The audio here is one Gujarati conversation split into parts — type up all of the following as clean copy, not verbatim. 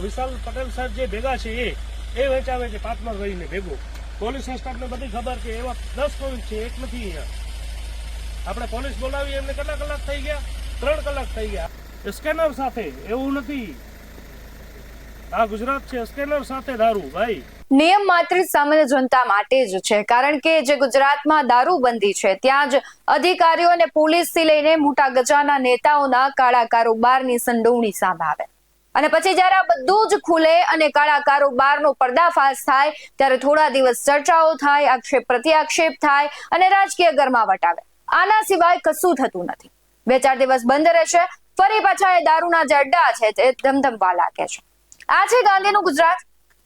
વિશાલ પટેલ સાહેબ જે ભેગા છે એ વેચાવે છે પાર્ટનર રહીને ભેગો. પોલીસ સ્ટાફને બધી ખબર કે એવા 10 પોઈન્ટ છે, એક નથી અહીંયા. આપણે પોલીસ બોલાવી એમને કેટલા કલાક થઈ ગયા? 3 કલાક થઈ ગયા. સ્કેનર સાથે. એવું નથી, આ ગુજરાત છે, સ્કેનર સાથે દારૂ. ભાઈ, નિયમ માત્ર સામાન્ય જનતા માટે જ છે, કારણ કે જે ગુજરાતમાં દારૂબંધી છે ત્યાં જ અધિકારીઓ અને પોલીસથી લઈને મોટા ગજાના નેતાઓના કાળા કારોબારની સંડોવણી સામે આવે અને પછી જ્યારે આ બધું જ ખુલે અને કાળા કારોબારનો પર્દાફાશ થાય ત્યારે થોડા દિવસ ચર્ચાઓ થાય, આક્ષેપ પ્રત્યાક્ષેપ થાય અને રાજકીય ગરમાવટ આવે. આના સિવાય કશું થતું નથી. 2-4 દિવસ બંધ રહેશે, ફરી પાછા એ દારૂના જે અડ્ડા છે તે ધમધમવા લાગે છે. આ છે ગાંધીનું ગુજરાત.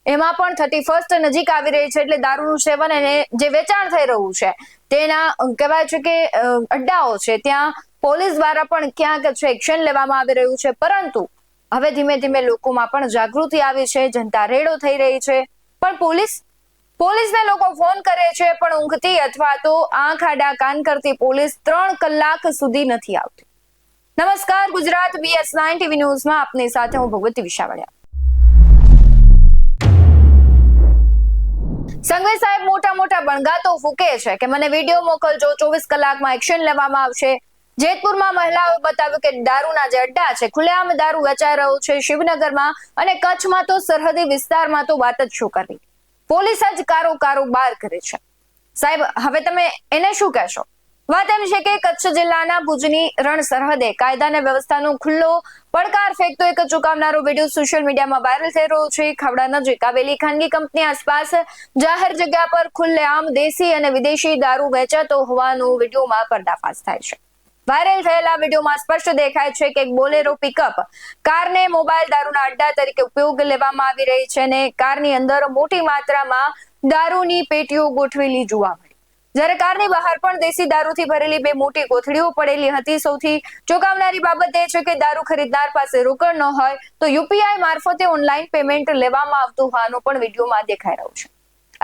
એમાં પણ 31st નજીક આવી રહી છે એટલે દારૂનું સેવન અને જે વેચાણ થઈ રહ્યું છે તેના કહેવાય છે કે અડ્ડાઓ છે ત્યાં પોલીસ દ્વારા પણ ક્યાંક એક્શન લેવામાં આવી રહ્યું છે. પરંતુ હવે ધીમે ધીમે લોકોમાં પણ જાગૃતિ આવી છે, જનતા રેડો થઈ રહી છે. પણ પોલીસને લોકો ફોન કરે છે પણ ઊંઘતી અથવા તો આંખ આડા કાન કરતી પોલીસ 3 કલાક સુધી નથી આવતી. નમસ્કાર, ગુજરાત BS9 TV ન્યૂઝમાં આપની સાથે હું ભગવતી વિશાવડિયા. સંઘવી સાહેબ મોટા બણગાતો ફૂકે છે કે મને વિડીયો મોકલજો, 24 કલાકમાં એક્શન લેવામાં આવશે. જેતપુરમાં મહિલાઓએ બતાવ્યું કે દારૂના જે અડ્ડા છે, ખુલ્લેઆમ દારૂ વેચાઈ રહ્યો છે શિવનગરમાં અને કચ્છમાં તો સરહદી વિસ્તારમાં તો વાત જ શું કરવી. પોલીસ જ કારોબાર કરે છે. સાહેબ, હવે તમે એને શું કહેશો? વાત એમ છે કે કચ્છ જિલ્લાના ભુજની રણ સરહદે કાયદા અને વ્યવસ્થાનો ખુલ્લો પડકાર ફેંકતો એક ચોંકાવનારો વિડીયો સોશિયલ મીડિયામાં વાયરલ થઈ રહ્યો છે. ખાવડા નજીક આવેલી ખાનગી કંપની આસપાસ જાહેર જગ્યા પર ખુલ્લેઆમ દેશી અને વિદેશી દારૂ વેચાતો હોવાનો વિડીયોમાં પર્દાફાશ થાય છે. વાયરલ થયેલા વિડીયોમાં સ્પષ્ટ દેખાય છે કે એક બોલેરો પિકઅપ કારને મોબાઈલ દારૂના અડ્ડા તરીકે ઉપયોગ લેવામાં આવી રહી છે અને કારની અંદર મોટી માત્રામાં દારૂની પેટીઓ ગોઠવેલી જોવા મળી. જ્યારે કારની બહાર પણ દેશી દારૂથી ભરેલી 2 મોટી કોથળીઓ પડેલી હતી. સૌથી ચોંકાવનારી બાબત એ છે કે દારૂ ખરીદનાર પાસે રોકડ ન હોય તો UPI મારફતે ઓનલાઈન પેમેન્ટ લેવામાં આવતું હોવાનું પણ વિડીયોમાં દેખાઈ રહ્યું છે.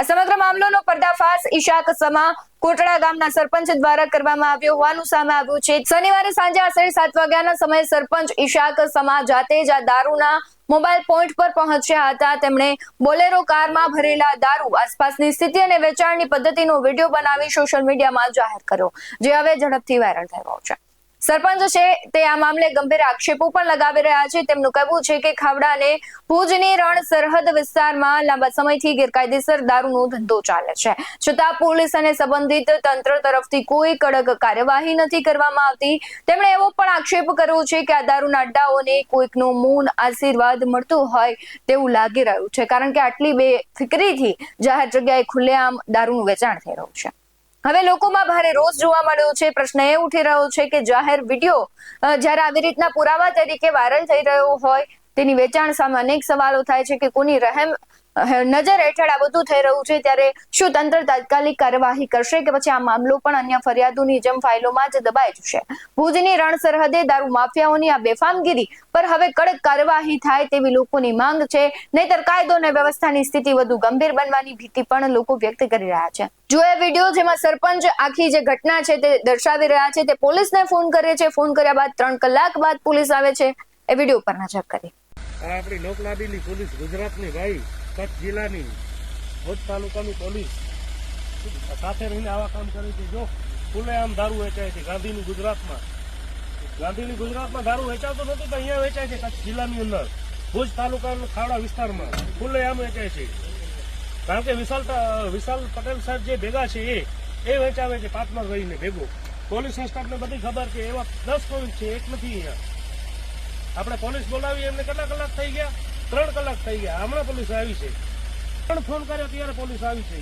આ સમગ્ર મામલાનો પર્દાફાશ ઈશાક સમા કોટડા ગામના સરપંચ દ્વારા કરવામાં આવ્યો હોવાનું સામે આવ્યું છે. શનિવારે સાંજે આશરે 7 વાગ્યાના સમયે સરપંચ ઈશાક સમા જાતે જ આ દારૂના મોબાઈલ પોઈન્ટ પર પહોંચ્યા હતા. તેમણે બોલેરો કારમાં ભરેલા દારૂ, આસપાસની સ્થિતિ અને વેચાણની પદ્ધતિનો વિડીયો બનાવી સોશિયલ મીડિયામાં જાહેર કર્યો, જે હવે ઝડપથી વાયરલ થઈ રહ્યો છે. સરપંચ છે તે આ મામલે ગંભીર આક્ષેપો પણ લગાવી રહ્યા છે. તેમનું કહેવું છે કે ખાવડા અને ભુજની રણ સરહદ વિસ્તારમાં લાંબા સમયથી ગેરકાયદેસર દારૂનો ધંધો ચાલે છે, છતાં પોલીસ અને સંબંધિત તંત્ર તરફથી કોઈ કડક કાર્યવાહી નથી કરવામાં આવતી. તેમણે એવો પણ આક્ષેપ કર્યો છે કે આ દારૂના અડ્ડાઓને કોઈકનો મૌન આશીર્વાદ મળતો હોય તેવું લાગી રહ્યું છે, કારણ કે આટલી બેફિકરીથી જાહેર જગ્યાએ ખુલ્લેઆમ દારૂનું વેચાણ થઈ રહ્યું છે. હવે લોકોમાં ભારે રોષ જોવા મળ્યો છે. પ્રશ્ન એ ઉઠી રહ્યો છે કે જાહેર વિડીયો જ્યારે આવી રીતના પુરાવા તરીકે વાયરલ થઈ રહ્યો હોય તેની વેચાણ સામે અનેક સવાલો થાય છે કે કોની નજર હેઠળ આ બધું થઈ રહ્યું છે, ત્યારે શું તંત્ર તાત્કાલિક કાર્યવાહી કરશે કે પછી આ મામલો પણ અન્ય ફરિયાદોની જેમ ફાઇલોમાં જ દબાઈ જશે? ભુજની રણ સરહદે દારૂ માફિયાઓની આ બેફામગીરી પર હવે કડક કાર્યવાહી થાય તેવી લોકોની માંગ છે, નહીતર કાયદો અને વ્યવસ્થાની સ્થિતિ વધુ ગંભીર બનવાની ભીતિ પણ લોકો વ્યક્ત કરી રહ્યા છે. જો એ વિડીયો જેમાં સરપંચ આખી જે ઘટના છે તે દર્શાવી રહ્યા છે, તે પોલીસને ફોન કરે છે. ફોન કર્યા બાદ 3 કલાક બાદ પોલીસ આવે છે. એ વિડીયો પર નજર કરી. આ આપણી લોકલાડીલી પોલીસ, ગુજરાતની ભાઈ, કચ્છ જિલ્લાની ભુજ તાલુકાની પોલીસ સાથે રહીને આવા કામ કરે છે. જો ખુલ્લેઆમ દારૂ વેચાય છે ગાંધીની ગુજરાતમાં દારૂ વેચાતો નથી તો અહીંયા વેચાય છે કચ્છ જિલ્લાની અંદર, ભુજ તાલુકાના ખાવડા વિસ્તારમાં ખુલ્લેઆમ વેચાય છે. કારણ કે વિશાલ પટેલ સાહેબ જે ભેગા છે એ વેચાવે છે પાર્ટનર રહીને ભેગો. પોલીસ સ્ટાફને બધી ખબર કે એવા 10 પોઈન્ટ છે, એક નથી અહીંયા. આપણે પોલીસ બોલાવી એમને કેટલા કલાક થઈ ગયા? 3 કલાક થઈ ગયા. હમણાં પોલીસ આવી છે, પણ ફોન કર્યો ત્યારે પોલીસ આવી છે.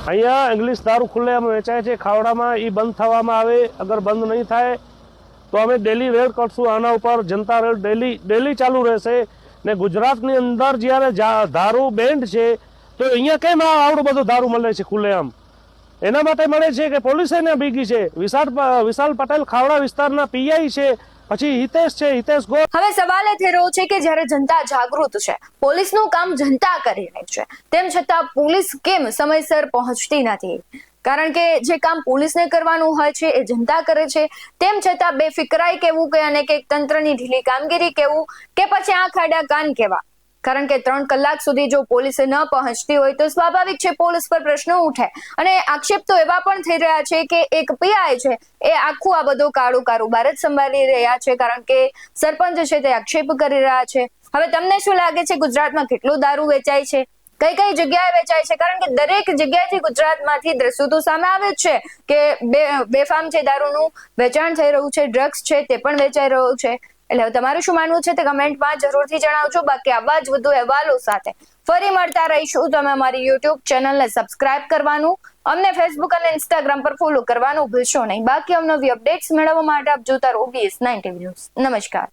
અહીંયા ઇંગ્લિશ દારૂ ખુલ્લેઆમ વેચાય છે ખાવડામાં. એ બંધ થવામાં આવે. અગર બંધ નહીં થાય તો અમે ડેલી રેડ કરશું આના ઉપર. જનતા રેડ ડેલી ચાલુ રહેશે. ને ગુજરાતની અંદર જ્યારે દારૂ બેન્ડ છે તો અહીંયા કેમ આવડું બધું દારૂ મળે છે ખુલ્લેઆમ? એના માટે મળે છે કે પોલીસ એને ભીગી છે. વિશાલ પટેલ ખાવડા વિસ્તારના PI છે, પછી હિતેશ છે, હિતેશ ગોર. હવે સવાલ એ થઈ રહ્યો છે કે જ્યારે જનતા જાગૃત છે, પોલીસનું કામ જનતા કરી રહી છે, તેમ છતાં પોલીસ કેમ સમયસર પહોંચતી નથી? કારણ કે જે કામ પોલીસને કરવાનું હોય છે એ જનતા કરે છે, તેમ છતાં બેફિકરાઈ કેવું કે અને કે તંત્રની ઢીલી કામગીરી કેવું કે પછી આંખ આડા કાન કેવા? કારણ કે 3 કલાક સુધી જો પોલીસે ન પહોંચતી હોય તો સ્વાભાવિક છે પોલીસ પર પ્રશ્નો ઉઠે, અને આક્ષેપ તો એવા પણ થઈ રહ્યા છે કે એક પીઆઈ છે એ આખું આ બધું કારોબાર જ સંભાળી રહ્યા છે, કારણ કે સરપંચ છે તે આક્ષેપ કરી રહ્યા છે. હવે તમને શું લાગે છે ગુજરાતમાં કેટલો દારૂ વેચાય છે, કઈ કઈ જગ્યાએ વેચાય છે? કારણ કે દરેક જગ્યાએથી ગુજરાતમાંથી દ્રશ્યો તો સામે આવે જ છે કે બેફામ છે દારૂનું વેચાણ થઈ રહ્યું છે, ડ્રગ્સ છે તે પણ વેચાઈ રહ્યું છે. એટલે તમારું શું માનવું છે તે કમેન્ટમાં જરૂરથી જણાવજો. બાકી આવા જ વધુ અહેવાલો સાથે ફરી મળતા રહીશું. તમે અમારી યુટ્યુબ ચેનલને સબસ્ક્રાઇબ કરવાનું, અમને ફેસબુક અને ઇન્સ્ટાગ્રામ પર ફોલો કરવાનું ભૂલશો નહીં. બાકી અવનવી અપડેટ્સ મેળવવા માટે આપ જોતા રહો BS9 TV ન્યૂઝ. નમસ્કાર.